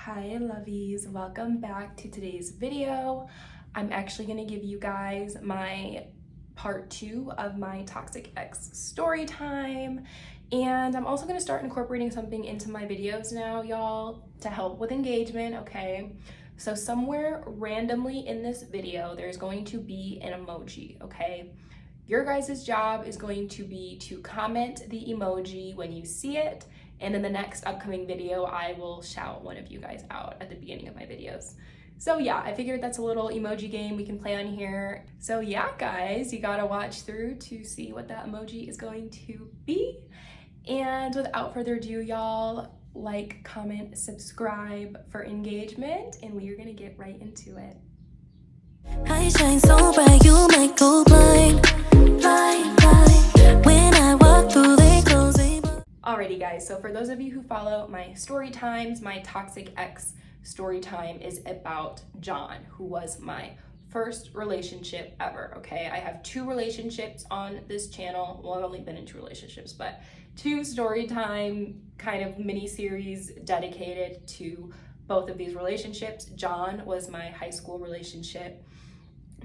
Hi lovies, welcome back to today's video. I'm actually going to give you guys my part 2 of my toxic ex story time, and I'm also going to start incorporating something into my videos now, y'all, to help with engagement. Okay, so somewhere randomly in this video there's going to be an emoji. Okay, your guys' job is going to be to comment the emoji when you see it, and in the next upcoming video, I will shout one of you guys out at the beginning of my videos. So yeah, I figured that's a little emoji game we can play on here. So yeah, guys, you gotta watch through to see what that emoji is going to be. And without further ado, y'all, like, comment, subscribe for engagement, and we are gonna get right into it. I shine so bright, you might go blind, blind, blind. When I walk through, they close, they blind. Alrighty guys, so for those of you who follow my story times, my toxic ex story time is about John, who was my first relationship ever. Okay, I have 2 relationships on this channel. Well, I've only been in 2 relationships, but 2 story time kind of mini series dedicated to both of these relationships. John was my high school relationship,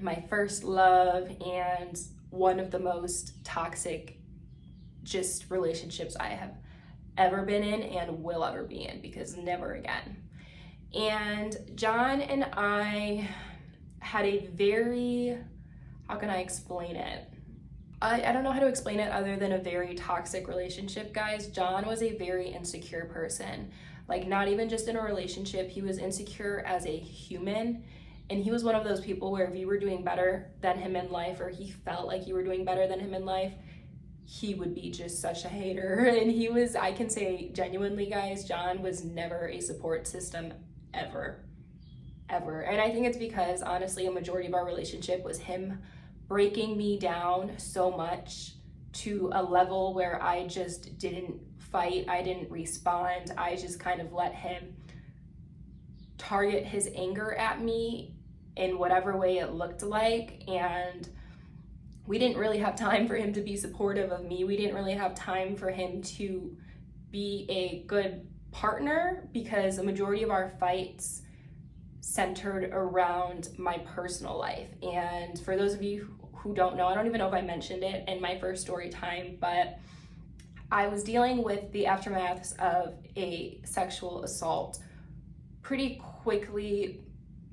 my first love, and one of the most toxic just relationships I have ever been in and will ever be in, because never again. And John and I had a very, how can I explain it? I don't know how to explain it other than a very toxic relationship, guys. John was a very insecure person. Like, not even just in a relationship, he was insecure as a human. And he was one of those people where if you were doing better than him in life, or he felt like you were doing better than him in life, he would be just such a hater. And he was, I can say genuinely, guys, John was never a support system ever. And I think it's because, honestly, a majority of our relationship was him breaking me down so much to a level where I just didn't fight, I didn't respond, I just kind of let him target his anger at me in whatever way it looked like. And we didn't really have time for him to be supportive of me. We didn't really have time for him to be a good partner, because the majority of our fights centered around my personal life. And for those of you who don't know, I don't even know if I mentioned it in my first story time, but I was dealing with the aftermaths of a sexual assault pretty quickly.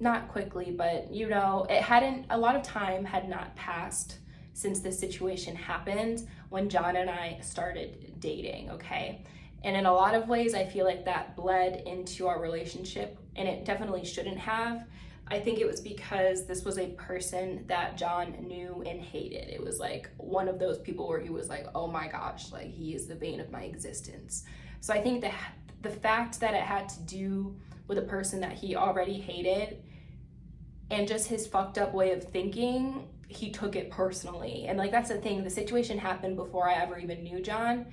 Not quickly, but you know, a lot of time had not passed since this situation happened when John and I started dating. Okay, and in a lot of ways I feel like that bled into our relationship, and it definitely shouldn't have. I think it was because this was a person that John knew and hated. It was like one of those people where he was like, oh my gosh, like, he is the bane of my existence. So I think that the fact that it had to do with a person that he already hated, and just his fucked up way of thinking, he took it personally. And like, that's the thing, the situation happened before I ever even knew John,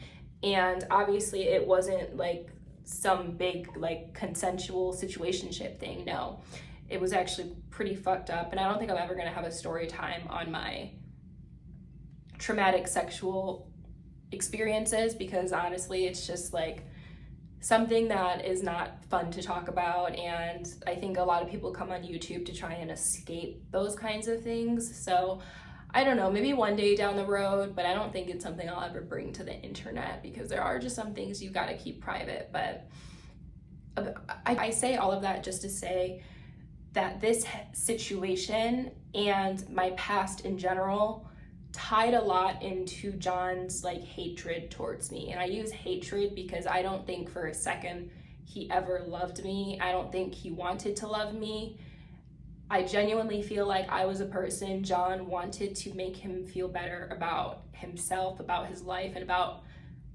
and obviously it wasn't like some big like consensual situationship thing. No, it was actually pretty fucked up. And I don't think I'm ever gonna have a story time on my traumatic sexual experiences, because honestly it's just like something that is not fun to talk about, and I think a lot of people come on YouTube to try and escape those kinds of things. So I don't know, maybe one day down the road, but I don't think it's something I'll ever bring to the internet, because there are just some things you gotta keep private. But I say all of that just to say that this situation and my past in general tied a lot into John's like hatred towards me. And I use hatred because I don't think for a second he ever loved me. I don't think he wanted to love me. I genuinely feel like I was a person John wanted to make him feel better about himself, about his life, and about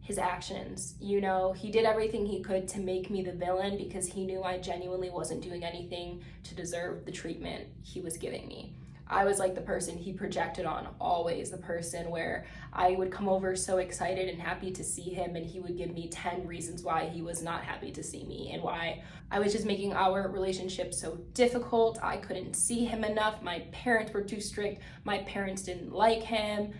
his actions. You know, he did everything he could to make me the villain, because he knew I genuinely wasn't doing anything to deserve the treatment he was giving me. I was like the person he projected on, always the person where I would come over so excited and happy to see him, and he would give me 10 reasons why he was not happy to see me, and why I was just making our relationship so difficult. I couldn't see him enough. My parents were too strict. My parents didn't like him.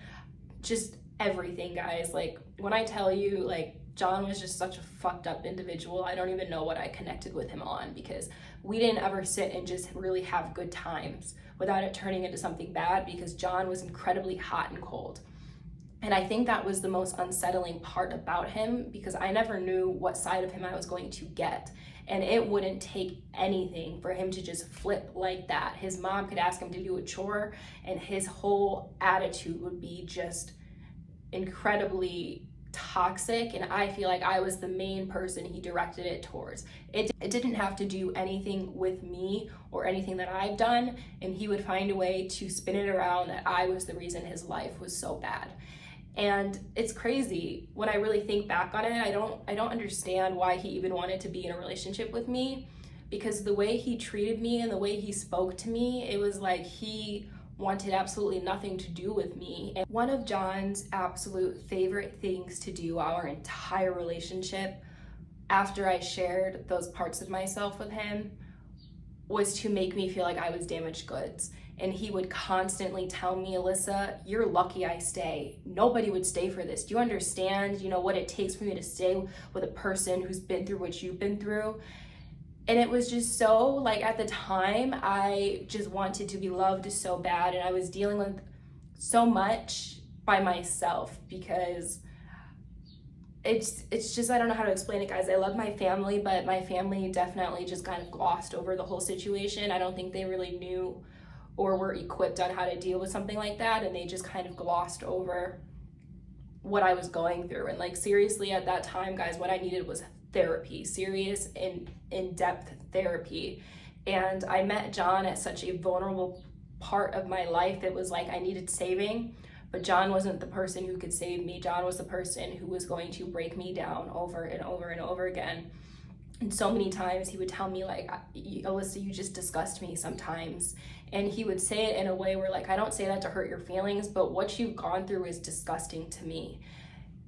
Just everything, guys. Like, when I tell you, like, John was just such a fucked up individual. I don't even know what I connected with him on, because we didn't ever sit and just really have good times without it turning into something bad, because John was incredibly hot and cold. And I think that was the most unsettling part about him, because I never knew what side of him I was going to get. And it wouldn't take anything for him to just flip like that. His mom could ask him to do a chore, and his whole attitude would be just incredibly toxic. And I feel like I was the main person he directed it towards. It didn't have to do anything with me or anything that I've done, and he would find a way to spin it around that I was the reason his life was so bad. And it's crazy when I really think back on it. I don't understand why he even wanted to be in a relationship with me, because the way he treated me and the way he spoke to me, it was like he wanted absolutely nothing to do with me. And one of John's absolute favorite things to do our entire relationship, after I shared those parts of myself with him, was to make me feel like I was damaged goods. And he would constantly tell me, Alyssa, you're lucky I stay. Nobody would stay for this. Do you understand, what it takes for me to stay with a person who's been through what you've been through? And it was just so, like, at the time, I just wanted to be loved so bad. And I was dealing with so much by myself, because it's just, I don't know how to explain it, guys. I love my family, but my family definitely just kind of glossed over the whole situation. I don't think they really knew or were equipped on how to deal with something like that, and they just kind of glossed over what I was going through. And like, seriously, at that time, guys, what I needed was therapy, serious and in-depth therapy. And I met John at such a vulnerable part of my life. It was like I needed saving, but John wasn't the person who could save me. John was the person who was going to break me down over and over and over again. And so many times he would tell me, like, Alyssa, you just disgust me sometimes. And he would say it in a way where, like, I don't say that to hurt your feelings, but what you've gone through is disgusting to me.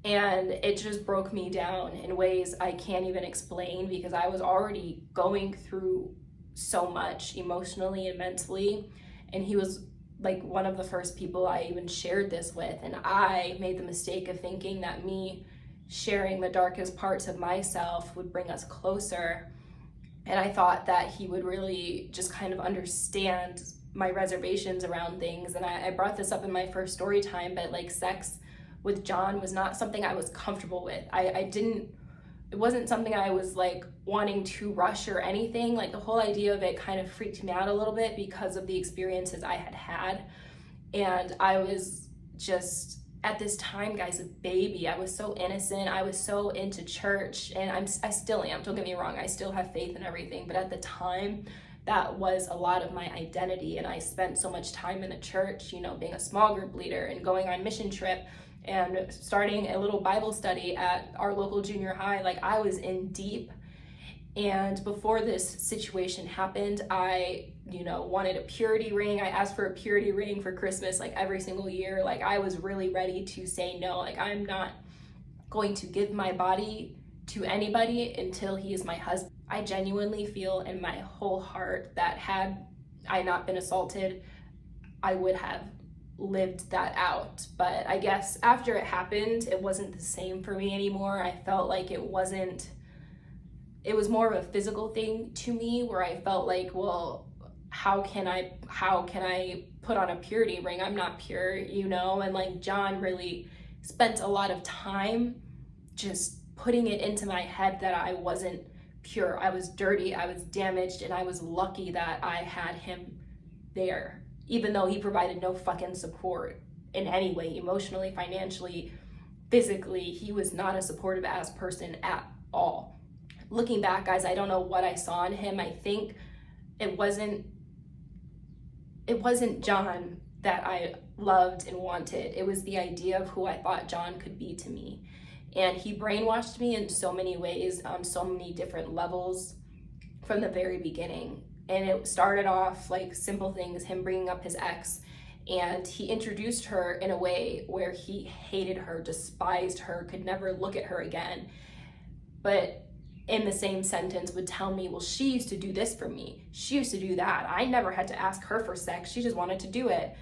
And it just broke me down in ways I can't even explain, because I was already going through so much emotionally and mentally. And he was like one of the first people I even shared this with. And I made the mistake of thinking that me sharing the darkest parts of myself would bring us closer. And I thought that he would really just kind of understand my reservations around things. And I brought this up in my first story time, but like, sex with John was not something I was comfortable with. It wasn't something I was like wanting to rush or anything. Like, the whole idea of it kind of freaked me out a little bit because of the experiences I had had. And I was just, at this time, guys, a baby. I was so innocent. I was so into church, and I still am. Don't get me wrong. I still have faith in everything. But at the time, that was a lot of my identity. And I spent so much time in the church, being a small group leader and going on mission trip and starting a little Bible study at our local junior high. Like, I was in deep. And before this situation happened, I wanted a purity ring. I asked for a purity ring for Christmas, like, every single year. Like, I was really ready to say no. Like, I'm not going to give my body to anybody until he is my husband. I genuinely feel in my whole heart that had I not been assaulted, I would have lived that out. But I guess after it happened, it wasn't the same for me anymore. I felt like it was more of a physical thing to me, where I felt like, well, how can I put on a purity ring? I'm not pure, And like, John really spent a lot of time just putting it into my head that I wasn't pure. I was dirty, I was damaged, and I was lucky that I had him there, even though he provided no fucking support in any way, emotionally, financially, physically. He was not a supportive ass person at all. Looking back, guys, I don't know what I saw in him. I think it wasn't John that I loved and wanted. It was the idea of who I thought John could be to me. And he brainwashed me in so many ways, on so many different levels from the very beginning. And it started off like simple things, him bringing up his ex, and he introduced her in a way where he hated her, despised her, could never look at her again. But in the same sentence would tell me, well, she used to do this for me. She used to do that. I never had to ask her for sex. She just wanted to do it.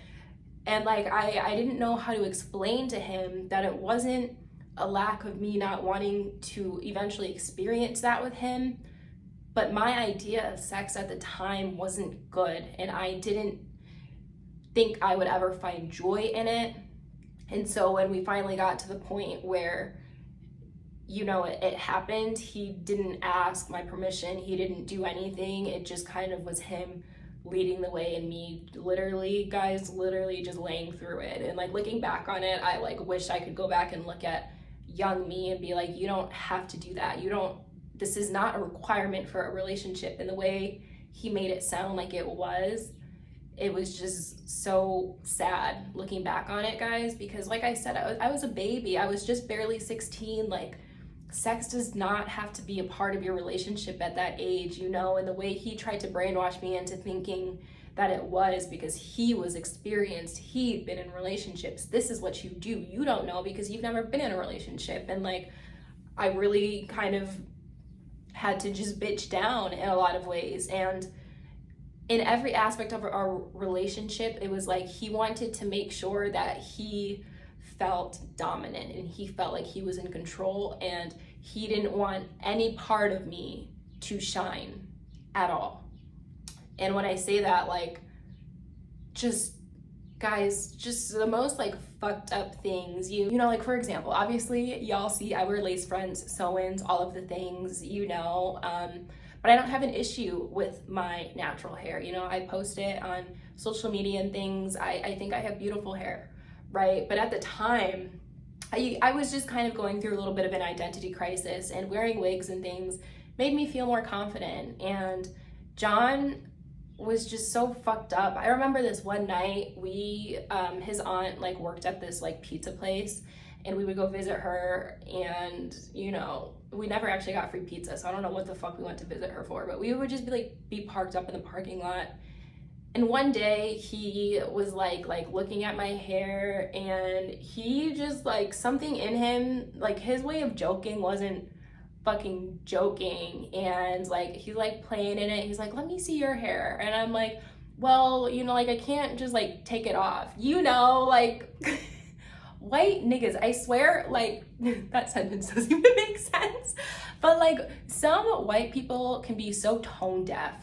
And like, I didn't know how to explain to him that it wasn't a lack of me not wanting to eventually experience that with him. But my idea of sex at the time wasn't good, and I didn't think I would ever find joy in it. And so when we finally got to the point where, you know, it happened, he didn't ask my permission, he didn't do anything. It just kind of was him leading the way and me literally just laying through it. And like looking back on it, I like wish I could go back and look at young me and be like, you don't have to do that. This is not a requirement for a relationship. And the way he made it sound like it was just so sad looking back on it, guys, because like I said, I was a baby. I was just barely 16. Like, sex does not have to be a part of your relationship at that age, you know. And the way he tried to brainwash me into thinking that it was, because he was experienced, he'd been in relationships. This is what you do. You don't know because you've never been in a relationship. And like, I really kind of had to just bitch down in a lot of ways. And in every aspect of our relationship, it was like he wanted to make sure that he felt dominant and he felt like he was in control, and he didn't want any part of me to shine at all. And when I say that, like, just guys, just the most like fucked up things, you know, like for example, obviously y'all see I wear lace fronts, sew-ins, all of the things, you know, but I don't have an issue with my natural hair. You know, I post it on social media and things. I think I have beautiful hair, right? But at the time, I was just kind of going through a little bit of an identity crisis, and wearing wigs and things made me feel more confident. And John was just so fucked up. I remember this one night, his aunt like worked at this like pizza place, and we would go visit her, and you know, we never actually got free pizza, so I don't know what the fuck we went to visit her for, but we would just be parked up in the parking lot. And one day he was like looking at my hair, and he just like, something in him, like his way of joking wasn't fucking joking, and like he's like playing in it. He's like, let me see your hair. And I'm like, well, you know, like I can't just like take it off, you know, like white niggas, I swear, like that sentence doesn't even make sense, but like some white people can be so tone deaf.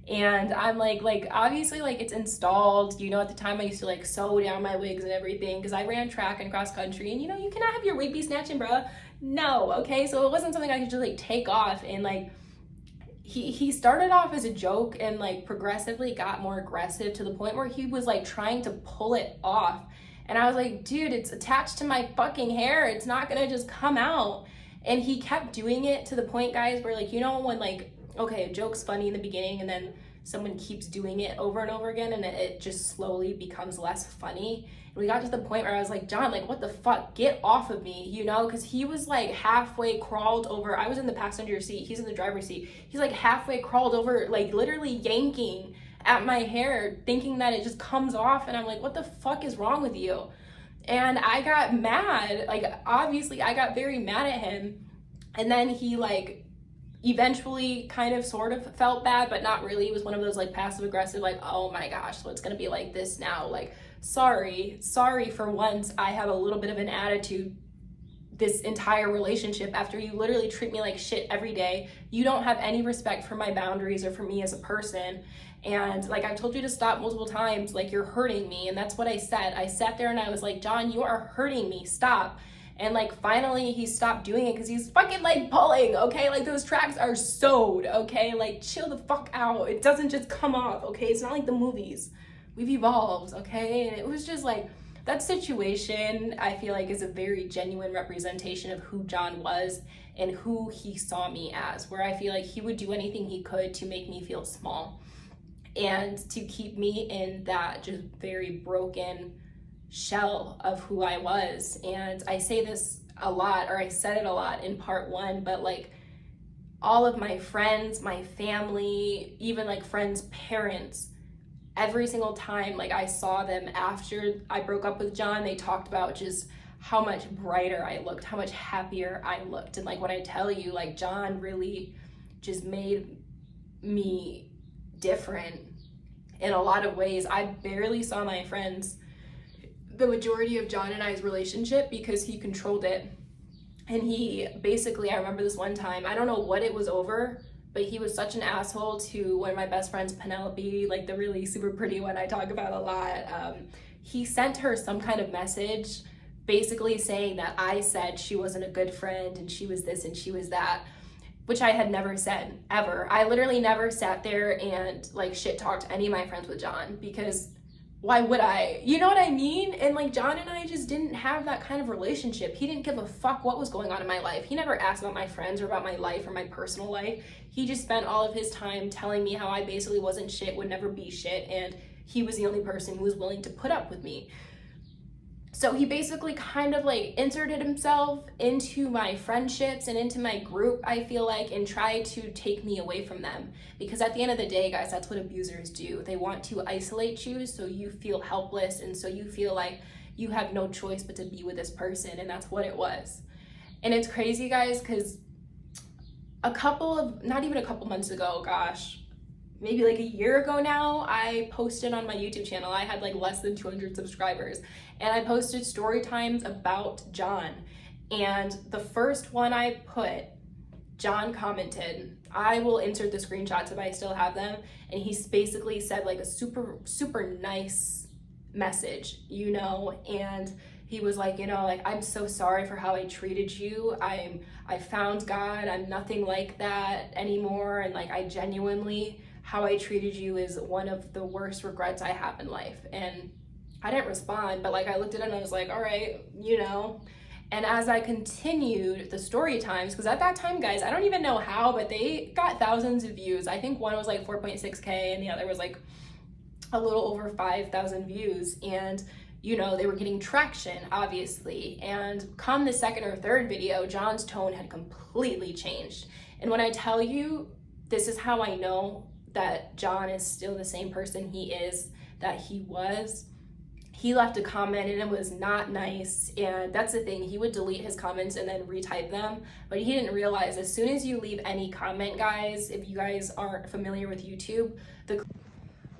And I'm like obviously like it's installed, you know. At the time I used to like sew down my wigs and everything because I ran track and cross country, and you know, you cannot have your wig be snatching, bruh. No, okay, so it wasn't something I could just like take off. And like he started off as a joke and like progressively got more aggressive to the point where he was like trying to pull it off. And I was like, dude, it's attached to my fucking hair, it's not gonna just come out. And he kept doing it to the point, guys, where like, you know, when like, okay, a joke's funny in the beginning and then someone keeps doing it over and over again and it just slowly becomes less funny. And we got to the point where I was like, John, like, what the fuck, get off of me, you know? Because he was like halfway crawled over. I was in the passenger seat, he's in the driver's seat. He's like halfway crawled over, like literally yanking at my hair, thinking that it just comes off. And I'm like, what the fuck is wrong with you? And I got mad. Like, obviously I got very mad at him. And then he like eventually kind of sort of felt bad, but not really. It was one of those like passive aggressive, like, oh my gosh, so it's gonna be like this now, like sorry for once I have a little bit of an attitude this entire relationship after you literally treat me like shit every day. You don't have any respect for my boundaries or for me as a person, and like I've told you to stop multiple times, like you're hurting me. And that's what I said. I sat there and I was like, John, you are hurting me, stop. And like finally he stopped doing it because he's fucking like pulling, okay? Like those tracks are sewed, okay? Like chill the fuck out. It doesn't just come off, okay? It's not like the movies. We've evolved, okay? And it was just like, that situation I feel like is a very genuine representation of who John was and who he saw me as, where I feel like he would do anything he could to make me feel small and to keep me in that just very broken shell of who I was. And I say this a lot, or I said it a lot in part one, but like all of my friends, my family, even like friends' parents, every single time like I saw them after I broke up with John, they talked about just how much brighter I looked, how much happier I looked. And like when I tell you, like John really just made me different in a lot of ways. I barely saw my friends the majority of John and I's relationship because he controlled it. And he basically, I remember this one time, I don't know what it was over, but he was such an asshole to one of my best friends, Penelope, like the really super pretty one I talk about a lot. He sent her some kind of message basically saying that I said she wasn't a good friend and she was this and she was that, which I had never said, ever. I literally never sat there and like shit talked any of my friends with John, because why would I? You know what I mean? And like John and I just didn't have that kind of relationship. He didn't give a fuck what was going on in my life. He never asked about my friends or about my life or my personal life. He just spent all of his time telling me how I basically wasn't shit, would never be shit, and he was the only person who was willing to put up with me. So he basically kind of like inserted himself into my friendships and into my group, I feel like, and tried to take me away from them. Because at the end of the day, guys, that's what abusers do. They want to isolate you so you feel helpless and so you feel like you have no choice but to be with this person, and that's what it was. And it's crazy, guys, because not even a couple months ago, gosh, maybe like a year ago now, I posted on my YouTube channel. I had like less than 200 subscribers, and I posted story times about John. And the first one I put, John commented. I will insert the screenshots if I still have them. And he basically said like a super, super nice message, you know, and he was like, you know, like, I'm so sorry for how I treated you. I found God. I'm nothing like that anymore. And like, I genuinely, how I treated you is one of the worst regrets I have in life. And I didn't respond, but like I looked at it and I was like, all right, you know. And as I continued the story times, because at that time, guys, I don't even know how, but they got thousands of views. I think one was like 4.6K and the other was like a little over 5,000 views. And you know, they were getting traction, obviously. And come the second or third video, John's tone had completely changed. And when I tell you, this is how I know that John is still the same person he is, that he was. He left a comment and it was not nice. And that's the thing, he would delete his comments and then retype them. But he didn't realize as soon as you leave any comment, guys, if you guys aren't familiar with YouTube,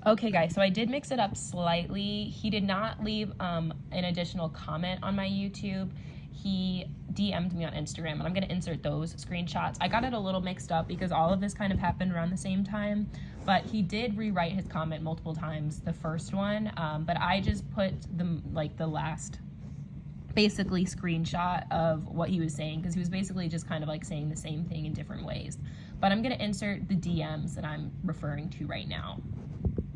Okay guys, so I did mix it up slightly. He did not leave an additional comment on my YouTube. He DM'd me on Instagram, and I'm gonna insert those screenshots. I got it a little mixed up because all of this kind of happened around the same time, but he did rewrite his comment multiple times, the first one, but I just put the last basically screenshot of what he was saying, because he was basically just kind of like saying the same thing in different ways. But I'm gonna insert the DMs that I'm referring to right now.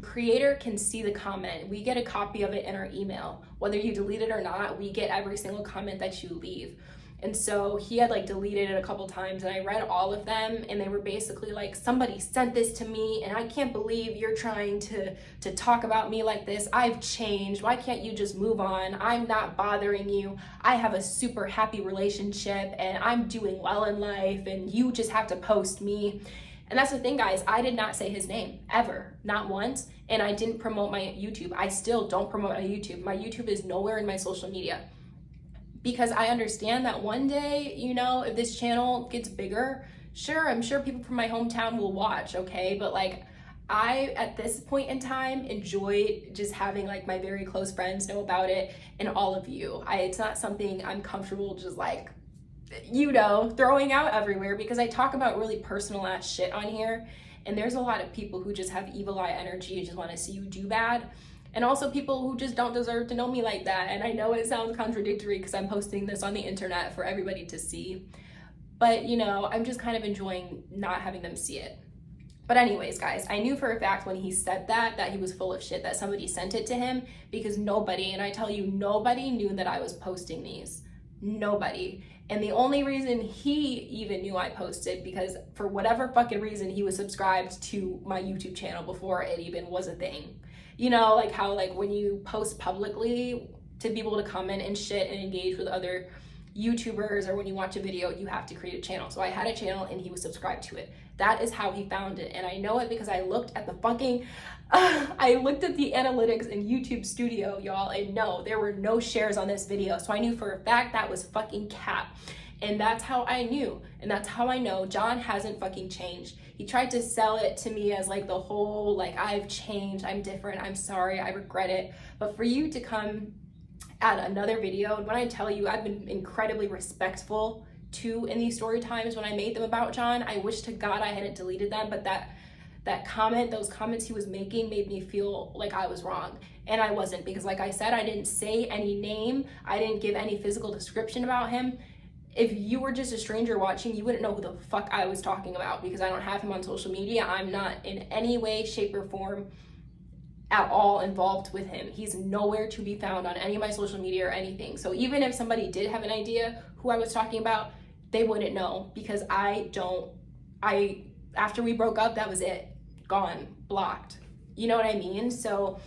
Creator can see the comment. We get a copy of it in our email. Whether you delete it or not, we get every single comment that you leave. And so he had like deleted it a couple times, and I read all of them, and they were basically like, somebody sent this to me and I can't believe you're trying to talk about me like this. I've changed. Why can't you just move on? I'm not bothering you. I have a super happy relationship and I'm doing well in life, and you just have to post me. And that's the thing, guys, I did not say his name, ever, not once, and I didn't promote my YouTube. I still don't promote my YouTube. My YouTube is nowhere in my social media, because I understand that one day, you know, if this channel gets bigger, sure, I'm sure people from my hometown will watch, okay? But like, I, at this point in time, enjoy just having like my very close friends know about it, and all of you. It's not something I'm comfortable just like, you know, throwing out everywhere, because I talk about really personal ass shit on here, and there's a lot of people who just have evil eye energy and just want to see you do bad, and also people who just don't deserve to know me like that. And I know it sounds contradictory because I'm posting this on the internet for everybody to see, but you know, I'm just kind of enjoying not having them see it. But anyways, guys, I knew for a fact when he said that he was full of shit, that somebody sent it to him, because nobody, and I tell you, nobody knew that I was posting these. Nobody. And the only reason he even knew I posted, because for whatever fucking reason, he was subscribed to my YouTube channel before it even was a thing. You know, like how like when you post publicly to be able to comment and shit and engage with other YouTubers, or when you watch a video, you have to create a channel. So I had a channel and he was subscribed to it. That is how he found it. And I know it because I looked at the fucking, I looked at the analytics in YouTube Studio, y'all, and no, there were no shares on this video. So I knew for a fact that was fucking cap. And that's how I knew. And that's how I know John hasn't fucking changed. He tried to sell it to me as like the whole, like, I've changed, I'm different, I'm sorry, I regret it. But for you to come at another video, and when I tell you, I've been incredibly respectful too in these story times when I made them about John. I wish to God I hadn't deleted them, but those comments he was making made me feel like I was wrong. And I wasn't, because like I said, I didn't say any name. I didn't give any physical description about him. If you were just a stranger watching, you wouldn't know who the fuck I was talking about, because I don't have him on social media. I'm not in any way, shape, or form at all involved with him. He's nowhere to be found on any of my social media or anything. So even if somebody did have an idea who I was talking about, they wouldn't know, because after we broke up, that was it. Gone, blocked. You know what I mean? So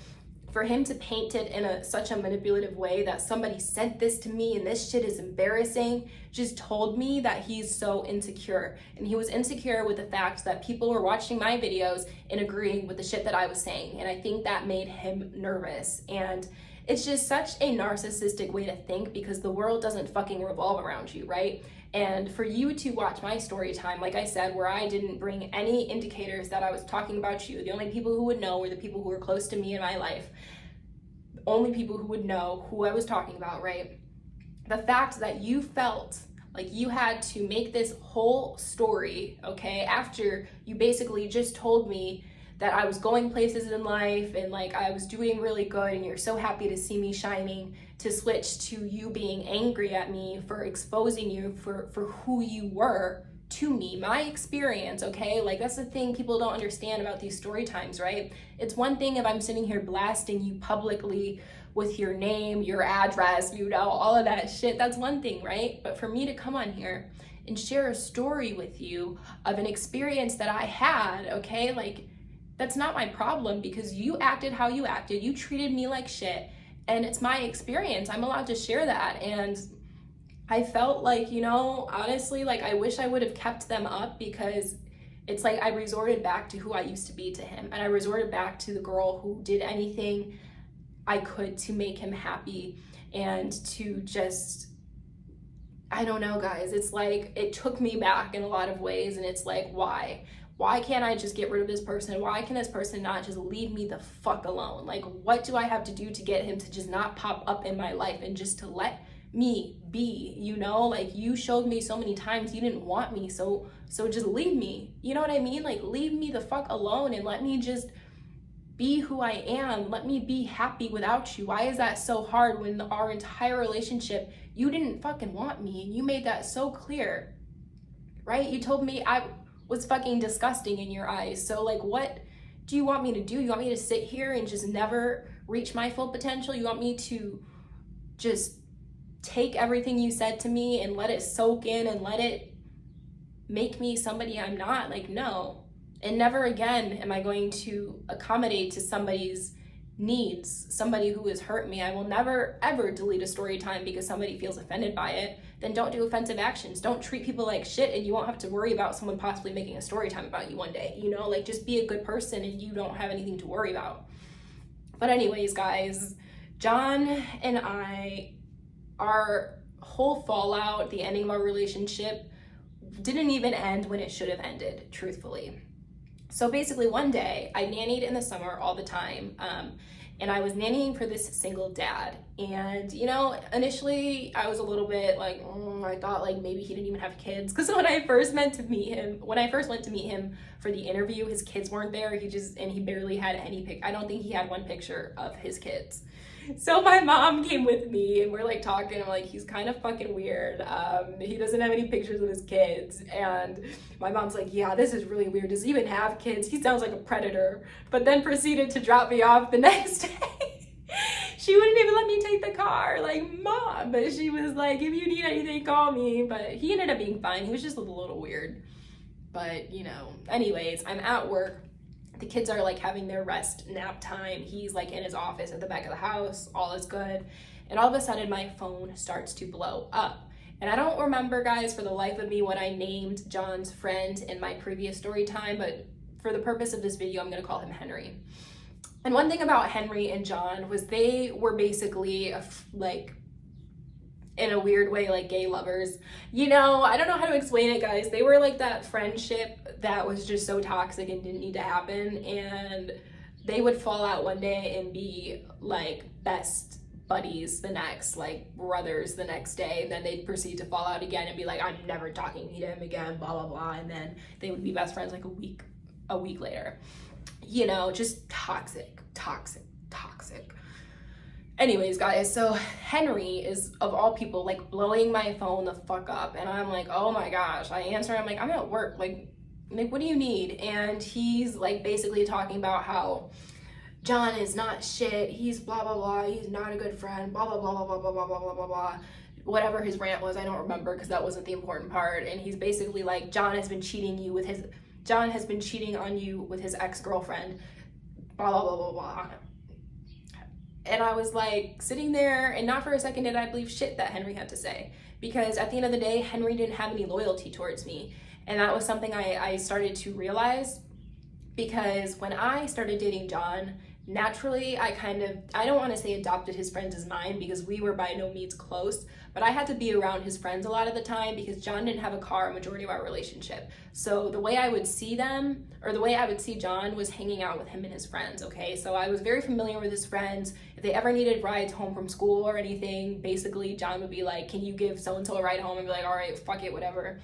for him to paint it in such a manipulative way, that somebody sent this to me and this shit is embarrassing, just told me that he's so insecure. And he was insecure with the fact that people were watching my videos and agreeing with the shit that I was saying. And I think that made him nervous. And it's just such a narcissistic way to think, because the world doesn't fucking revolve around you, right? And for you to watch my story time, like I said, where I didn't bring any indicators that I was talking about you, the only people who would know were the people who were close to me in my life. The only people who would know who I was talking about, right? The fact that you felt like you had to make this whole story, okay, after you basically just told me that I was going places in life and like I was doing really good and you're so happy to see me shining, to switch to you being angry at me for exposing you for who you were to me, my experience, okay? Like, that's the thing people don't understand about these story times, right? It's one thing if I'm sitting here blasting you publicly with your name, your address, you know, all of that shit, that's one thing, right? But for me to come on here and share a story with you of an experience that I had, okay, like, that's not my problem, because you acted how you acted, you treated me like shit, and it's my experience. I'm allowed to share that. And I felt like, you know, honestly, like I wish I would have kept them up, because it's like I resorted back to who I used to be to him, and I resorted back to the girl who did anything I could to make him happy and to just, I don't know, guys, it's like it took me back in a lot of ways. And it's like, why can't I just get rid of this person? Why can this person not just leave me the fuck alone? Like, what do I have to do to get him to just not pop up in my life and just to let me be, you know? Like, you showed me so many times you didn't want me, so just leave me. You know what I mean? Like, leave me the fuck alone and let me just be who I am. Let me be happy without you. Why is that so hard when our entire relationship, you didn't fucking want me, and you made that so clear, right? You told me I was fucking disgusting in your eyes. So like, what do you want me to do? You want me to sit here and just never reach my full potential? You want me to just take everything you said to me and let it soak in and let it make me somebody I'm not? Like, no. And never again am I going to accommodate to somebody's needs, somebody who has hurt me. I will never ever delete a story time because somebody feels offended by it. Then don't do offensive actions. Don't treat people like shit, and you won't have to worry about someone possibly making a story time about you one day, you know? Like, just be a good person and you don't have anything to worry about. But anyways, guys, John and I, our whole fallout, the ending of our relationship, didn't even end when it should have ended, truthfully. So basically one day, I nannied in the summer all the time, and I was nannying for this single dad. And, you know, initially I was a little bit like, I thought like maybe he didn't even have kids. Because when I first went to meet him for the interview, his kids weren't there. He barely had any I don't think he had one picture of his kids. So my mom came with me and we're like talking. I'm like, he's kind of fucking weird. He doesn't have any pictures of his kids. And my mom's like, yeah, this is really weird. Does he even have kids? He sounds like a predator. But then proceeded to drop me off the next day. She wouldn't even let me take the car. Like, Mom. But she was like, if you need anything, call me. But he ended up being fine. He was just a little weird. But, you know, anyways, I'm at work. The kids are like having their rest nap time. He's like in his office at the back of the house. All is good. And all of a sudden my phone starts to blow up. And I don't remember, guys, for the life of me what I named John's friend in my previous story time, but for the purpose of this video, I'm gonna call him Henry. And one thing about Henry and John was they were basically like, in a weird way, like gay lovers. You know, I don't know how to explain it, guys. They were like that friendship that was just so toxic and didn't need to happen. And they would fall out one day and be like best buddies the next, like brothers the next day, and then they'd proceed to fall out again and be like, I'm never talking to him again, blah blah blah, and then they would be best friends like a week later. You know, just toxic. Anyways, guys, so Henry is, of all people, like blowing my phone the fuck up, and I'm like, oh my gosh. I answer, I'm like, I'm at work, like what do you need? And he's like basically talking about how John is not shit, he's blah blah blah, he's not a good friend, blah blah blah blah blah blah blah blah blah blah blah. Whatever his rant was, I don't remember because that wasn't the important part. And he's basically like, John has been cheating on you with his ex-girlfriend, blah blah blah blah blah. And I was like sitting there, and not for a second did I believe shit that Henry had to say, because at the end of the day, Henry didn't have any loyalty towards me. And that was something I started to realize, because when I started dating John, naturally I don't want to say adopted his friends as mine, because we were by no means close, but I had to be around his friends a lot of the time because John didn't have a car a majority of our relationship. So the way I would see them, or the way I would see John, was hanging out with him and his friends, okay? So I was very familiar with his friends. If they ever needed rides home from school or anything, basically John would be like, can you give so-and-so a ride home? And be like, all right, fuck it, whatever.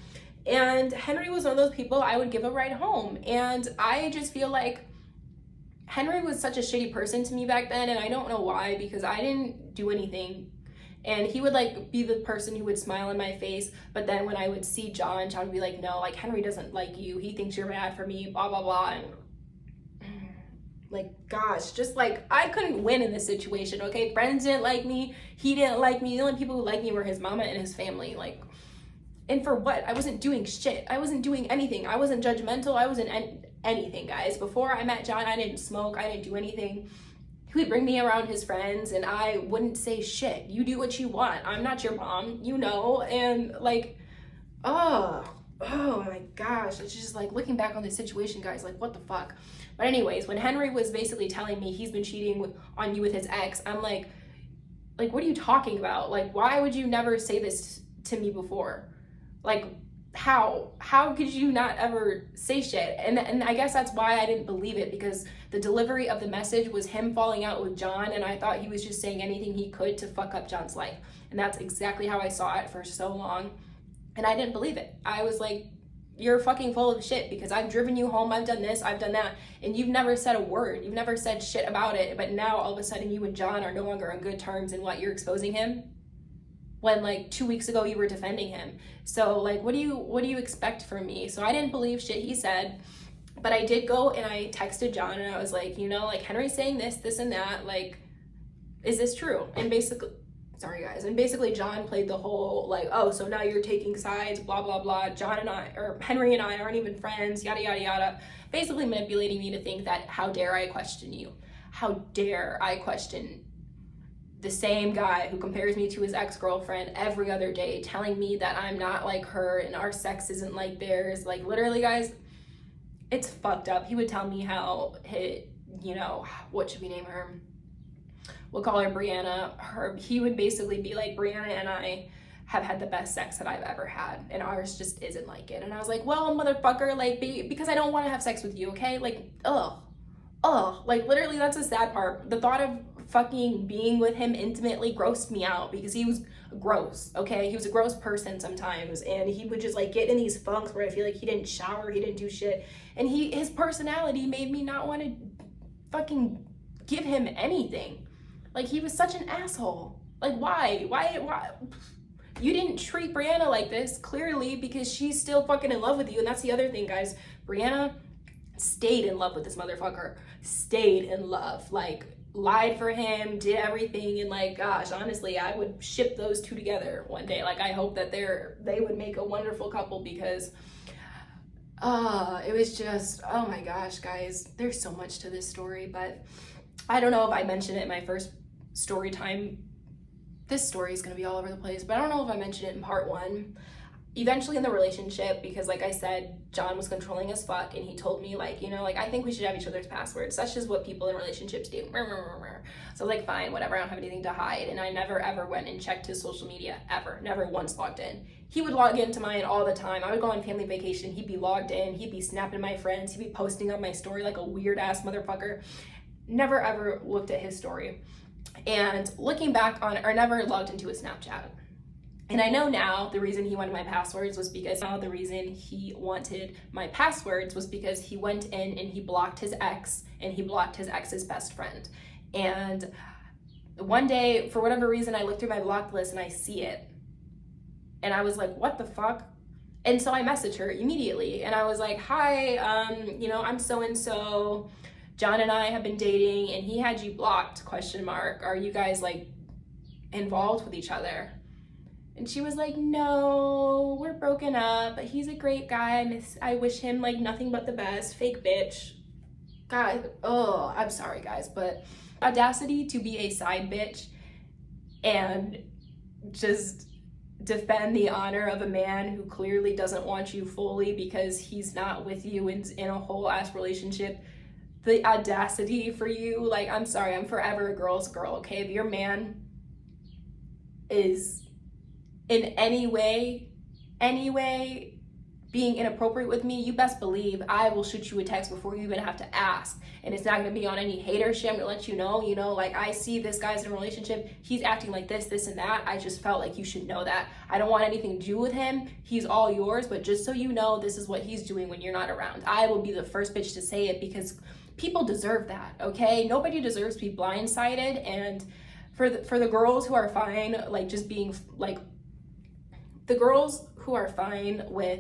And Henry was one of those people I would give a ride home. And I just feel like Henry was such a shitty person to me back then, and I don't know why, because I didn't do anything. And he would like be the person who would smile in my face, but then when I would see John would be like, no, like Henry doesn't like you, he thinks you're bad for me, blah blah blah. And like, gosh, just like I couldn't win in this situation, okay? Friends didn't like me, he didn't like me. The only people who liked me were his mama and his family. Like, and for what? I wasn't doing shit. I wasn't doing anything. I wasn't judgmental. I wasn't anything, guys. Before I met John, I didn't smoke. I didn't do anything. He would bring me around his friends, and I wouldn't say shit. You do what you want. I'm not your mom, you know? And like, oh my gosh. It's just like, looking back on this situation, guys, like, what the fuck? But anyways, when Henry was basically telling me he's been cheating on you with his ex, I'm like, what are you talking about? Like, why would you never say this to me before? Like, how could you not ever say shit? And I guess that's why I didn't believe it, because the delivery of the message was him falling out with John, and I thought he was just saying anything he could to fuck up John's life. And that's exactly how I saw it for so long, and I didn't believe it. I was like, you're fucking full of shit, because I've driven you home, I've done this, I've done that, and you've never said a word, you've never said shit about it, but now all of a sudden you and John are no longer on good terms, and what, you're exposing him? When like 2 weeks ago you were defending him. So like, what do you expect from me? So I didn't believe shit he said, but I did go and I texted John, and I was like, you know, like, Henry's saying this and that, like, is this true? And basically, sorry guys, and basically John played the whole like, oh, so now you're taking sides, blah blah blah, Henry and I aren't even friends, yada yada yada, basically manipulating me to think that, how dare I question you, how dare I question the same guy who compares me to his ex-girlfriend every other day, telling me that I'm not like her and our sex isn't like theirs. Like, literally, guys, it's fucked up. He would tell me how what should we name her? We'll call her Brianna. He would basically be like, Brianna and I have had the best sex that I've ever had, and ours just isn't like it. And I was like, well, motherfucker, like, because I don't want to have sex with you, okay? Like, like, literally, that's the sad part. The thought of fucking being with him intimately grossed me out, because he was gross, okay? He was a gross person sometimes, and he would just like get in these funks where I feel like he didn't shower, he didn't do shit, and his personality made me not want to fucking give him anything. Like, he was such an asshole. Like, why? You didn't treat Brianna like this, clearly, because she's still fucking in love with you. And that's the other thing, guys. Brianna stayed in love with this motherfucker. Stayed in love. Like, lied for him, did everything. And like, gosh, honestly, I would ship those two together one day. Like, I hope that they would make a wonderful couple, because it was just, oh my gosh, guys. There's so much to this story, but I don't know if I mentioned it in my first story time. This story is going to be all over the place, but I don't know if I mentioned it in part 1. Eventually in the relationship, because like I said, John was controlling as fuck, and he told me like, I think we should have each other's passwords. That's just what people in relationships do. So I was like, fine, whatever, I don't have anything to hide. And I never ever went and checked his social media, ever. Never once logged in. He would log into mine all the time. I would go on family vacation, he'd be logged in, he'd be snapping my friends, he'd be posting on my story like a weird ass motherfucker. Never ever looked at his story. and looking back on, or never logged into his Snapchat. And I know now the reason he wanted my passwords was because he went in and he blocked his ex, and he blocked his ex's best friend. And one day, for whatever reason, I looked through my blocked list and I see it. And I was like, what the fuck? And so I messaged her immediately and I was like, hi, I'm so-and-so. John and I have been dating and he had you blocked, ? Are you guys like involved with each other? And she was like, no, we're broken up, but he's a great guy. I wish him like nothing but the best. Fake bitch. God, oh, I'm sorry guys, but audacity to be a side bitch and just defend the honor of a man who clearly doesn't want you fully because he's not with you in a whole ass relationship. The audacity for you, like, I'm sorry, I'm forever a girl's girl, okay? If your man is in any way being inappropriate with me, you best believe I will shoot you a text before you even have to ask. And it's not gonna be on any hater shit. I'm gonna let you know, like, I see this guy's in a relationship, he's acting like this and that. I just felt like you should know that. I don't want anything to do with him. He's all yours, but just so you know, this is what he's doing when you're not around. I will be the first bitch to say it because people deserve that, okay? Nobody deserves to be blindsided. And for the girls who are fine, like, just being, like, the girls who are fine with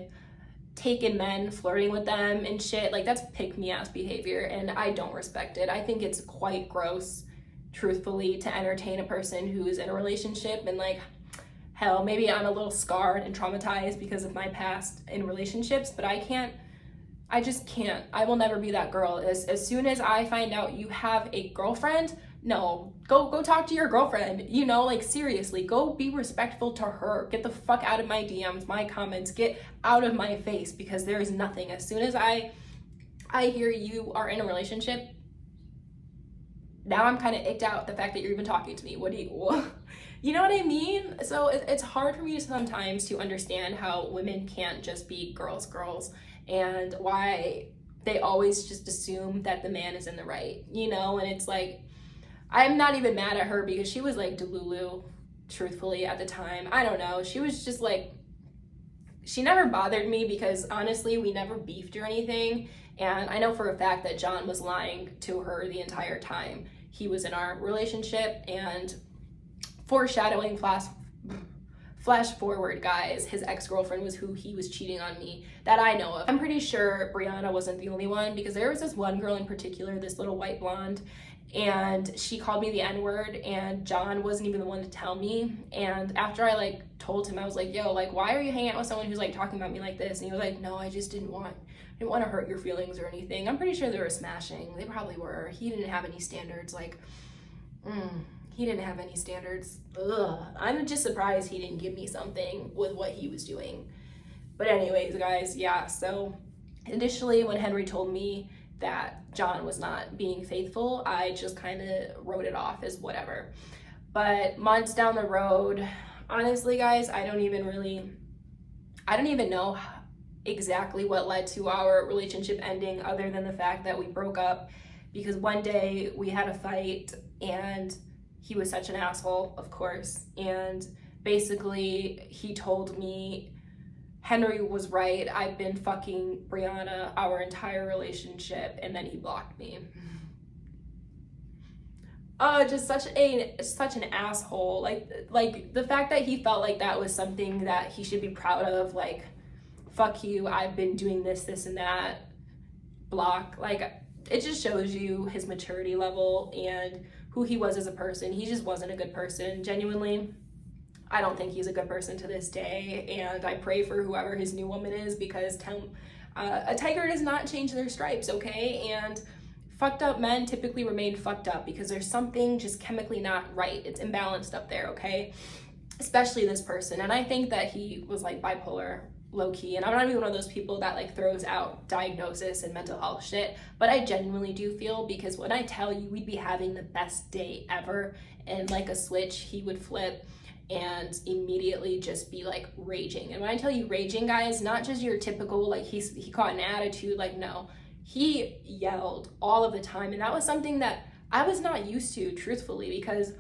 taken men flirting with them and shit, like, that's pick-me-ass behavior, and I don't respect it. I think it's quite gross, truthfully, to entertain a person who's in a relationship. And like, hell, maybe I'm a little scarred and traumatized because of my past in relationships, but I just can't. I will never be that girl. As soon as I find out you have a girlfriend, no, go talk to your girlfriend, like, seriously, go be respectful to her. Get the fuck out of my DMs, my comments, get out of my face, because there is nothing. As soon as I hear you are in a relationship, now I'm kind of icked out the fact that you're even talking to me. You know what I mean? So it's hard for me sometimes to understand how women can't just be girls, and why they always just assume that the man is in the right, and it's like, I'm not even mad at her because she was like delulu, truthfully, at the time. I don't know. She was just like, she never bothered me because honestly, we never beefed or anything. And I know for a fact that John was lying to her the entire time he was in our relationship. And foreshadowing, flash forward, guys, his ex-girlfriend was who he was cheating on me that I know of. I'm pretty sure Brianna wasn't the only one, because there was this one girl in particular, this little white blonde, and she called me the N-word, and John wasn't even the one to tell me. And after I like told him, I was like, yo, like, why are you hanging out with someone who's like talking about me like this? And he was like, no, I just didn't want to hurt your feelings or anything. I'm pretty sure they were smashing. They probably were. He didn't have any standards. Like, he didn't have any standards. Ugh. I'm just surprised he didn't give me something with what he was doing. But anyways, guys, yeah, so initially when Henry told me that John was not being faithful, I just kind of wrote it off as whatever. But months down the road, honestly, guys, I don't even know exactly what led to our relationship ending, other than the fact that we broke up because one day we had a fight and he was such an asshole, of course. And basically he told me Henry was right, I've been fucking Brianna our entire relationship, and then he blocked me. Oh, just such an asshole. Like the fact that he felt like that was something that he should be proud of, like, fuck you, I've been doing this and that, block. Like, it just shows you his maturity level and who he was as a person. He just wasn't a good person, genuinely. I don't think he's a good person to this day, and I pray for whoever his new woman is, because a tiger does not change their stripes, okay? And fucked up men typically remain fucked up because there's something just chemically not right. It's imbalanced up there, okay? Especially this person. And I think that he was like bipolar, low-key, and I'm not even one of those people that like throws out diagnosis and mental health shit, but I genuinely do feel, because when I tell you we'd be having the best day ever, and like a switch, he would flip and immediately just be like raging. And when I tell you raging, guys, not just your typical like he caught an attitude, like, no, he yelled all of the time. And that was something that I was not used to, truthfully, because,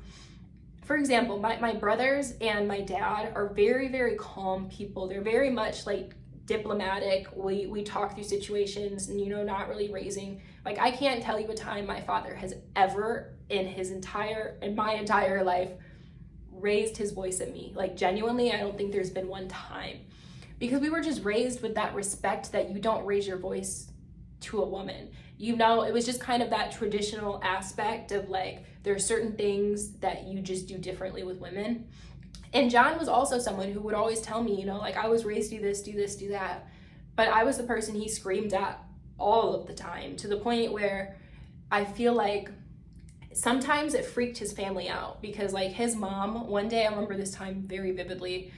for example, my brothers and my dad are very, very calm people. They're very much like diplomatic. We talk through situations and, you know, not really raising, like, I can't tell you a time my father has ever in my entire life raised his voice at me. Like, genuinely, I don't think there's been one time, because we were just raised with that respect that you don't raise your voice to a woman. You know, it was just kind of that traditional aspect of like, there are certain things that you just do differently with women. And John was also someone who would always tell me, you know, like, I was raised to do this, do this, do that. But I was the person he screamed at all of the time, to the point where I feel like sometimes it freaked his family out, because like his mom, one day, I remember this time very vividly,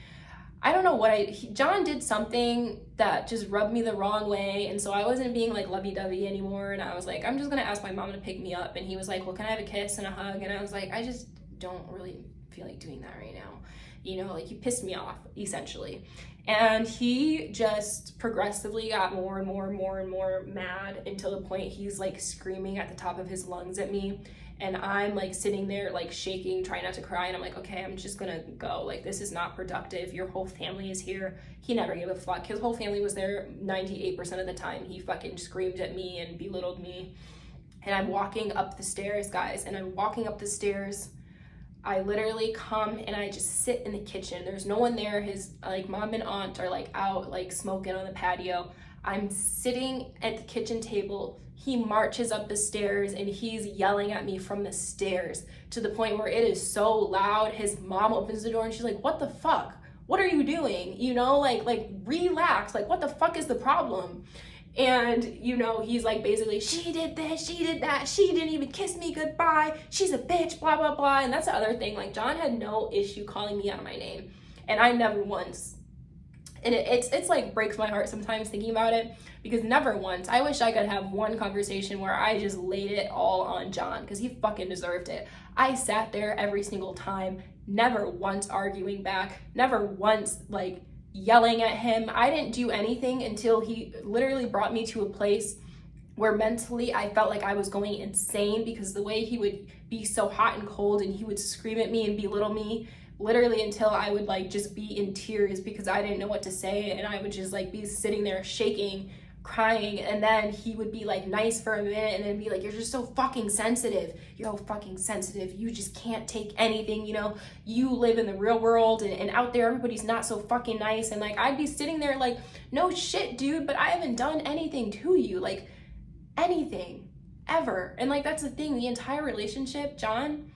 I don't know what John did something that just rubbed me the wrong way, and so I wasn't being like lovey-dovey anymore, and I was like, I'm just gonna ask my mom to pick me up, and he was like, well, can I have a kiss and a hug? And I was like, I just don't really feel like doing that right now, you know, like, you pissed me off, essentially. And he just progressively got more and more and more and more mad, until the point he's like screaming at the top of his lungs at me. And I'm like sitting there like shaking, trying not to cry. And I'm like, okay, I'm just gonna go. Like, this is not productive. Your whole family is here. He never gave a fuck. His whole family was there 98% of the time. He fucking screamed at me and belittled me. And I'm walking up the stairs, guys. And I'm walking up the stairs. I literally come and I just sit in the kitchen. There's no one there. His like mom and aunt are like out like smoking on the patio. I'm sitting at the kitchen table. He marches up the stairs and he's yelling at me from the stairs, to the point where it is so loud. His mom opens the door and she's like, what the fuck? What are you doing? You know, like relax. Like, what the fuck is the problem? And, you know, he's like, basically, she did this, she did that, she didn't even kiss me goodbye, she's a bitch, blah, blah, blah. And that's the other thing. Like, John had no issue calling me out my name. And I never once. And it's like breaks my heart sometimes thinking about it, because never once. I wish I could have one conversation where I just laid it all on John, because he fucking deserved it. I sat there every single time, never once arguing back, never once like yelling at him. I didn't do anything until he literally brought me to a place where mentally I felt like I was going insane, because the way he would be so hot and cold and he would scream at me and belittle me, literally until I would like just be in tears because I didn't know what to say, and I would just like be sitting there shaking, crying. And then he would be like nice for a minute and then be like, you're just so fucking sensitive, you're so fucking sensitive, you just can't take anything, you know, you live in the real world, and out there everybody's not so fucking nice. And like, I'd be sitting there like, no shit, dude, but I haven't done anything to you, like anything ever. And like, that's the thing, the entire relationship, John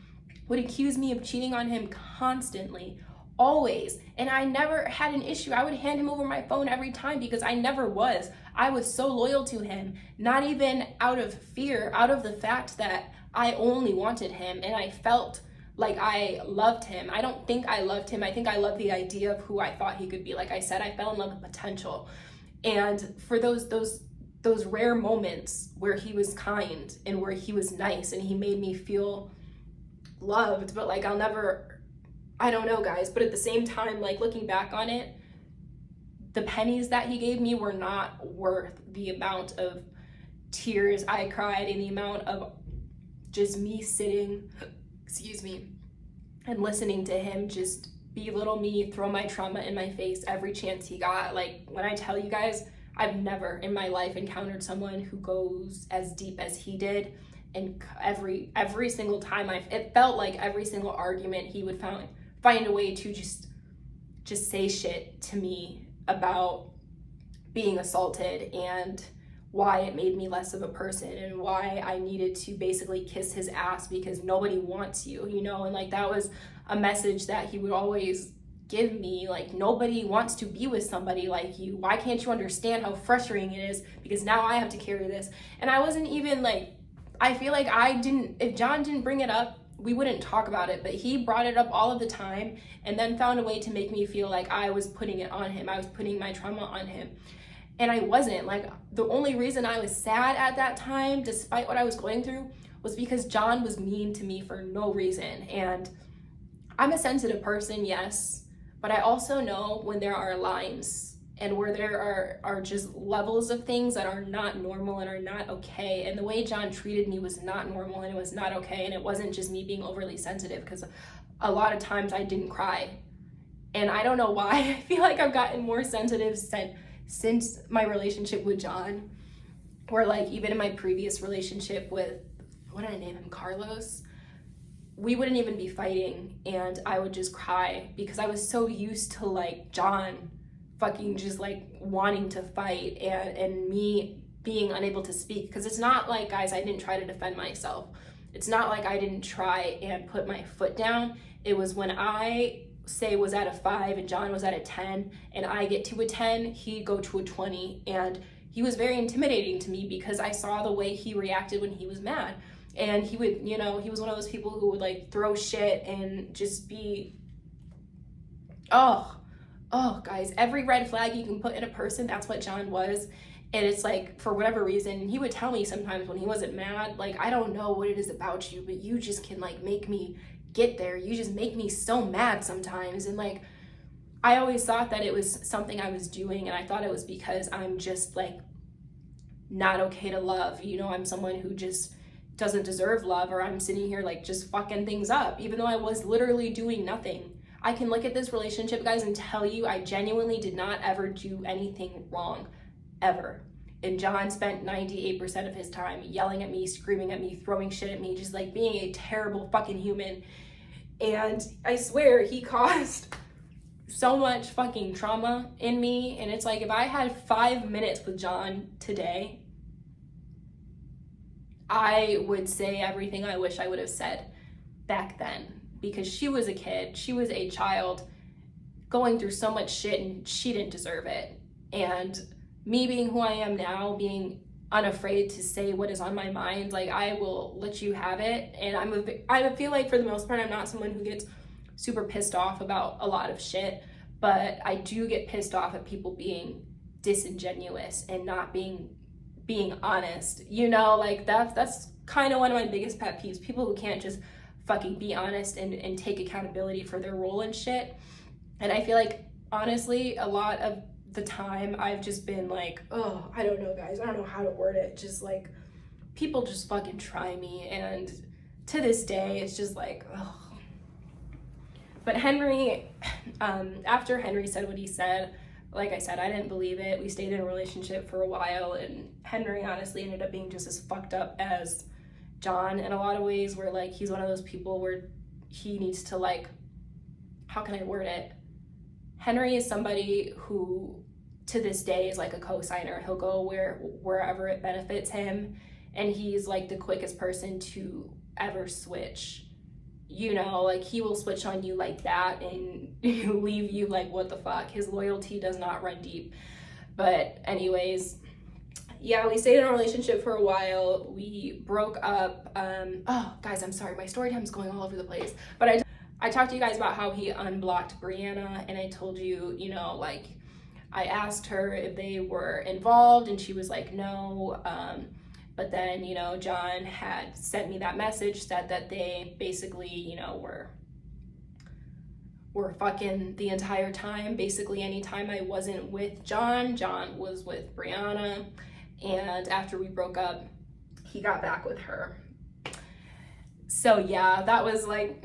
would accuse me of cheating on him constantly, always. And I never had an issue. I would hand him over my phone every time, because I never was. I was so loyal to him, not even out of fear, out of the fact that I only wanted him and I felt like I loved him. I don't think I loved him. I think I loved the idea of who I thought he could be. Like I said, I fell in love with potential. And for those rare moments where he was kind and where he was nice and he made me feel loved, but like I don't know, guys, but at the same time, like looking back on it, the pennies that he gave me were not worth the amount of tears I cried and the amount of just me sitting, and listening to him just belittle me, throw my trauma in my face every chance he got. Like, when I tell you guys, I've never in my life encountered someone who goes as deep as he did. And every single time it felt like every single argument he would find a way to just say shit to me about being assaulted and why it made me less of a person and why I needed to basically kiss his ass because nobody wants you, you know? And like, that was a message that he would always give me, like, nobody wants to be with somebody like you. Why can't you understand how frustrating it is? Because now I have to carry this. And I wasn't even like, I feel like if John didn't bring it up, we wouldn't talk about it, but he brought it up all of the time and then found a way to make me feel like I was putting it on him. I was putting my trauma on him. And I wasn't. Like, the only reason I was sad at that time, despite what I was going through, was because John was mean to me for no reason. And I'm a sensitive person, yes, but I also know when there are lines. and where there are just levels of things that are not normal and are not okay. And the way John treated me was not normal, and it was not okay. And it wasn't just me being overly sensitive, because a lot of times I didn't cry. And I don't know why. I feel like I've gotten more sensitive since my relationship with John, where like even in my previous relationship with, what did I name him, Carlos, we wouldn't even be fighting and I would just cry because I was so used to like John fucking just like wanting to fight and me being unable to speak. Because it's not like, guys, I didn't try to defend myself. It's not like I didn't try and put my foot down. It was when I say was at a 5 and John was at a 10 and I get to a 10, he'd go to a 20. And he was very intimidating to me because I saw the way he reacted when he was mad. And he would, you know, he was one of those people who would like throw shit and just be, oh guys, every red flag you can put in a person, that's what John was. And it's like, for whatever reason, he would tell me sometimes when he wasn't mad, like, I don't know what it is about you, but you just can like make me get there. You just make me so mad sometimes. And like, I always thought that it was something I was doing, and I thought it was because I'm just like not okay to love. You know, I'm someone who just doesn't deserve love, or I'm sitting here like just fucking things up, even though I was literally doing nothing. I can look at this relationship, guys, and tell you I genuinely did not ever do anything wrong, ever. And John spent 98% of his time yelling at me, screaming at me, throwing shit at me, just like being a terrible fucking human. And I swear he caused so much fucking trauma in me. And it's like, if I had 5 minutes with John today, I would say everything I wish I would have said back then. Because she was a kid, she was a child going through so much shit, and she didn't deserve it. And me being who I am now, being unafraid to say what is on my mind, like, I will let you have it. And I feel like for the most part, I'm not someone who gets super pissed off about a lot of shit, but I do get pissed off at people being disingenuous and not being honest. You know, like that's kind of one of my biggest pet peeves, people who can't just fucking be honest and take accountability for their role and shit. And I feel like, honestly, a lot of the time I've just been like, oh, I don't know, guys, I don't know how to word it, just like people just fucking try me. And to this day it's just like, oh. But Henry, after Henry said what he said, like I said, I didn't believe it. We stayed in a relationship for a while, and Henry honestly ended up being just as fucked up as John in a lot of ways, where like he's one of those people where he needs to, like, how can I word it? Henry is somebody who to this day is like a co-signer. He'll go wherever it benefits him, and he's like the quickest person to ever switch. You know, like he will switch on you like that and leave you like, what the fuck? His loyalty does not run deep. But anyways, yeah, we stayed in a relationship for a while. We broke up. Oh, guys, I'm sorry. My story time's going all over the place. But I talked to you guys about how he unblocked Brianna, and I told you, you know, like, I asked her if they were involved, and she was like, no. But then, you know, John had sent me that message, said that they basically, you know, were fucking the entire time. Basically, anytime I wasn't with John, John was with Brianna. And after we broke up, he got back with her. So yeah, that was like,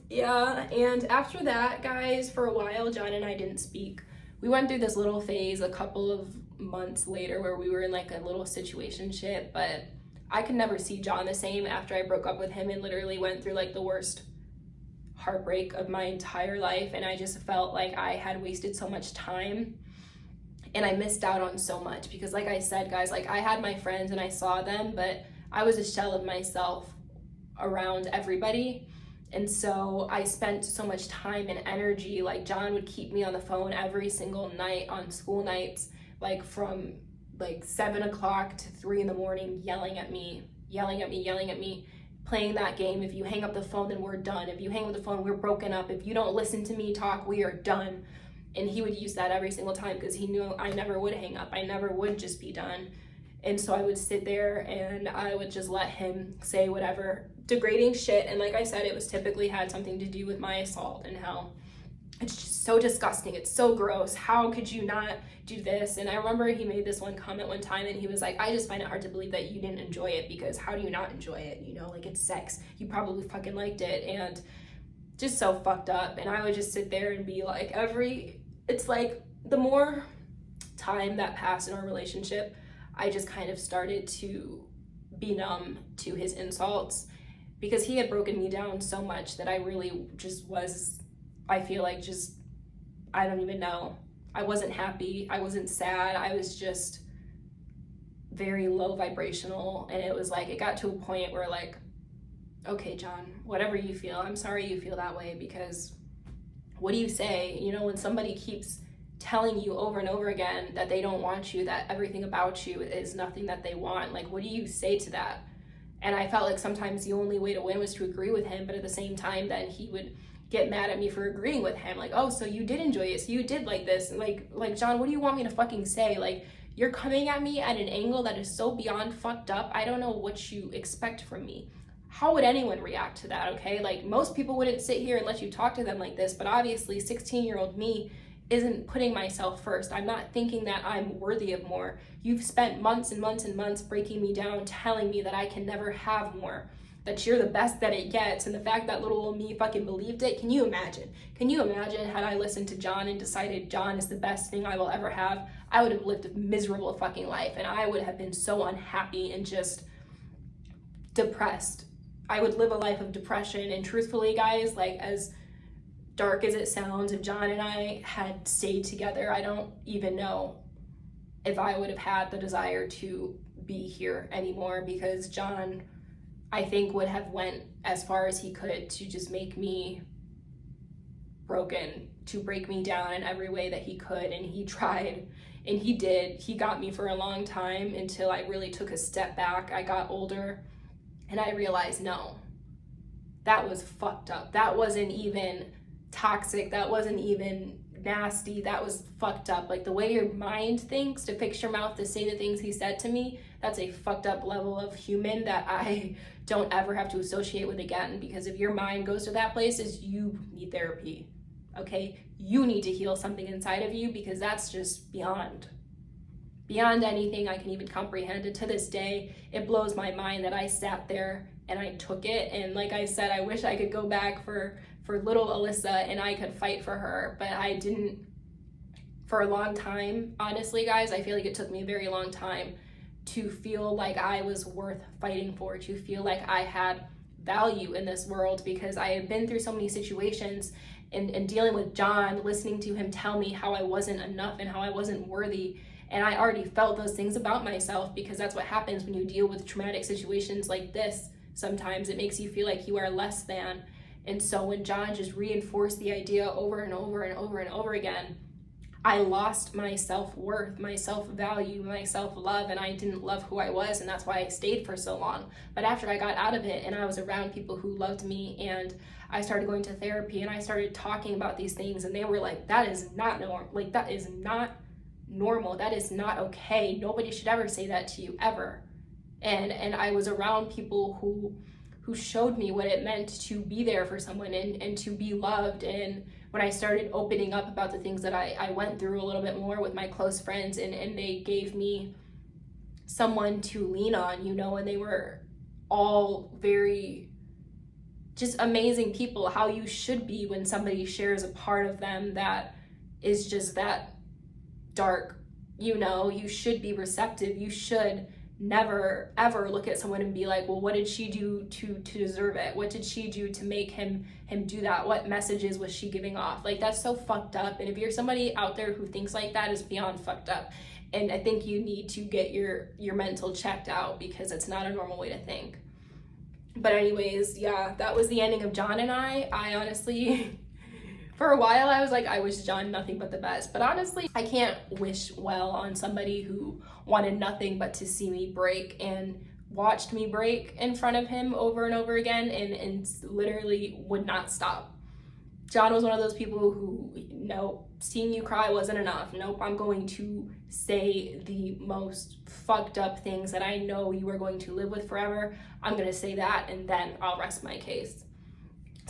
yeah. And after that, guys, for a while, John and I didn't speak. We went through this little phase a couple of months later where we were in like a little situationship, but I could never see John the same after I broke up with him, and literally went through like the worst heartbreak of my entire life. And I just felt like I had wasted so much time, and I missed out on so much, because like I said, guys, like I had my friends and I saw them, but I was a shell of myself around everybody. And so I spent so much time and energy. Like John would keep me on the phone every single night on school nights, like from like 7 o'clock to 3 in the morning, yelling at me, playing that game. If you hang up the phone, then we're done. If you hang up the phone, we're broken up. If you don't listen to me talk, we are done. And he would use that every single time because he knew I never would hang up. I never would just be done. And so I would sit there and I would just let him say whatever degrading shit. And like I said, it was typically had something to do with my assault and how it's just so disgusting. It's so gross. How could you not do this? And I remember he made this one comment one time and he was like, I just find it hard to believe that you didn't enjoy it, because how do you not enjoy it? You know, like, it's sex. You probably fucking liked it. And just so fucked up. And I would just sit there and be like, it's like the more time that passed in our relationship, I just kind of started to be numb to his insults, because he had broken me down so much that I really just was, I feel like, just, I don't even know. I wasn't happy. I wasn't sad. I was just very low vibrational. And it was like, it got to a point where, like, okay, John, whatever you feel, I'm sorry you feel that way, because what do you say? You know, when somebody keeps telling you over and over again that they don't want you, that everything about you is nothing that they want, like, what do you say to that? And I felt like sometimes the only way to win was to agree with him, but at the same time, then he would get mad at me for agreeing with him. Like, oh, so you did enjoy it, so you did like this. Like, John, what do you want me to fucking say? Like, you're coming at me at an angle that is so beyond fucked up. I don't know what you expect from me. How would anyone react to that, okay? Like, most people wouldn't sit here and let you talk to them like this, but obviously 16-year-old me isn't putting myself first. I'm not thinking that I'm worthy of more. You've spent months and months and months breaking me down, telling me that I can never have more, that you're the best that it gets, and the fact that little old me fucking believed it. Can you imagine? Can you imagine had I listened to John and decided John is the best thing I will ever have? I would have lived a miserable fucking life, and I would have been so unhappy and just depressed. I would live a life of depression. And truthfully, guys, like, as dark as it sounds, if John and I had stayed together, I don't even know if I would have had the desire to be here anymore, because John, I think, would have went as far as he could to just make me broken, to break me down in every way that he could. And he tried, and he did. He got me for a long time until I really took a step back. I got older and I realized, no, that was fucked up. That wasn't even toxic. That wasn't even nasty. That was fucked up. Like, the way your mind thinks to fix your mouth to say the things he said to me, that's a fucked up level of human that I don't ever have to associate with again. Because if your mind goes to that place, is you need therapy, okay? You need to heal something inside of you, because that's just beyond anything I can even comprehend. And to this day, it blows my mind that I sat there and I took it. And like I said, I wish I could go back for little Alyssa and I could fight for her, but I didn't for a long time. Honestly, guys, I feel like it took me a very long time to feel like I was worth fighting for, to feel like I had value in this world, because I had been through so many situations and dealing with John, listening to him tell me how I wasn't enough and how I wasn't worthy. And I already felt those things about myself, because that's what happens when you deal with traumatic situations like this. Sometimes it makes you feel like you are less than. And so when John just reinforced the idea over and over and over and over again, I lost my self-worth, my self-value, my self-love, and I didn't love who I was, and that's why I stayed for so long. But after I got out of it and I was around people who loved me, and I started going to therapy and I started talking about these things, and they were like, that is not normal. Like, that is not normal. That is not okay. Nobody should ever say that to you, ever. And I was around people who showed me what it meant to be there for someone and to be loved. And when I started opening up about the things that I went through a little bit more with my close friends, and they gave me someone to lean on, you know, and they were all very just amazing people, how you should be when somebody shares a part of them that is just that dark. You know, you should be receptive. You should never ever look at someone and be like, well, what did she do to deserve it? What did she do to make him do that? What messages was she giving off? Like, that's so fucked up. And if you're somebody out there who thinks like that, is beyond fucked up. And I think you need to get your mental checked out, because it's not a normal way to think. But anyways, yeah, that was the ending of John and I honestly for a while, I was like, I wish John nothing but the best. But honestly, I can't wish well on somebody who wanted nothing but to see me break and watched me break in front of him over and over again, and literally would not stop. John was one of those people who, nope, seeing you cry wasn't enough. Nope, I'm going to say the most fucked up things that I know you are going to live with forever. I'm going to say that, and then I'll rest my case.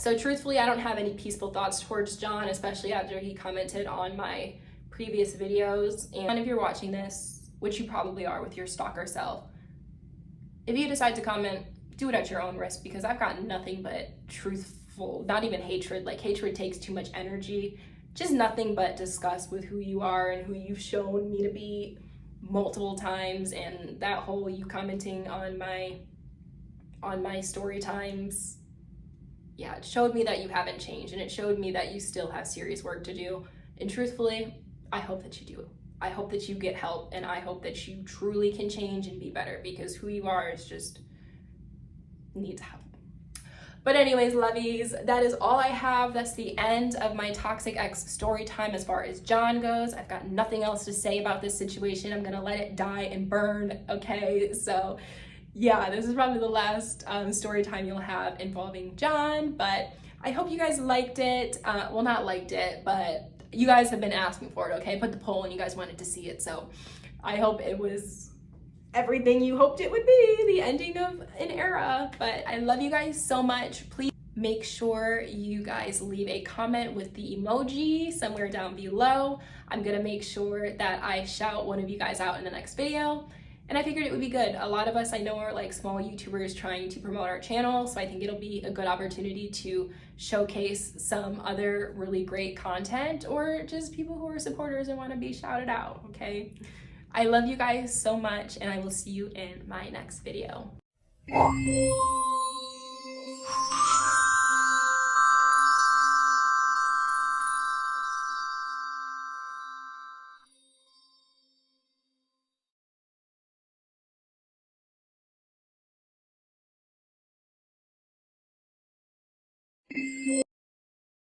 So truthfully, I don't have any peaceful thoughts towards John, especially after he commented on my previous videos. And if you're watching this, which you probably are with your stalker self, if you decide to comment, do it at your own risk, because I've got nothing but truthful, not even hatred. Like, hatred takes too much energy. Just nothing but disgust with who you are and who you've shown me to be multiple times. And that whole you commenting on my story times, yeah, it showed me that you haven't changed, and it showed me that you still have serious work to do. And truthfully, I hope that you do. I hope that you get help, and I hope that you truly can change and be better, because who you are is just needs help. But anyways, lovies, that is all I have. That's the end of my toxic ex story time as far as John goes. I've got nothing else to say about this situation. I'm gonna let it die and burn, okay? So yeah, this is probably the last story time you'll have involving John, but I hope you guys liked it. Well, not liked it, but you guys have been asking for it, okay? I put the poll and you guys wanted to see it, so I hope it was everything you hoped it would be, the ending of an era. But I love you guys so much. Please make sure you guys leave a comment with the emoji somewhere down below. I'm gonna make sure that I shout one of you guys out in the next video. And I figured it would be good. A lot of us I know are like small YouTubers trying to promote our channel, so I think it'll be a good opportunity to showcase some other really great content, or just people who are supporters and want to be shouted out, okay? I love you guys so much, and I will see you in my next video.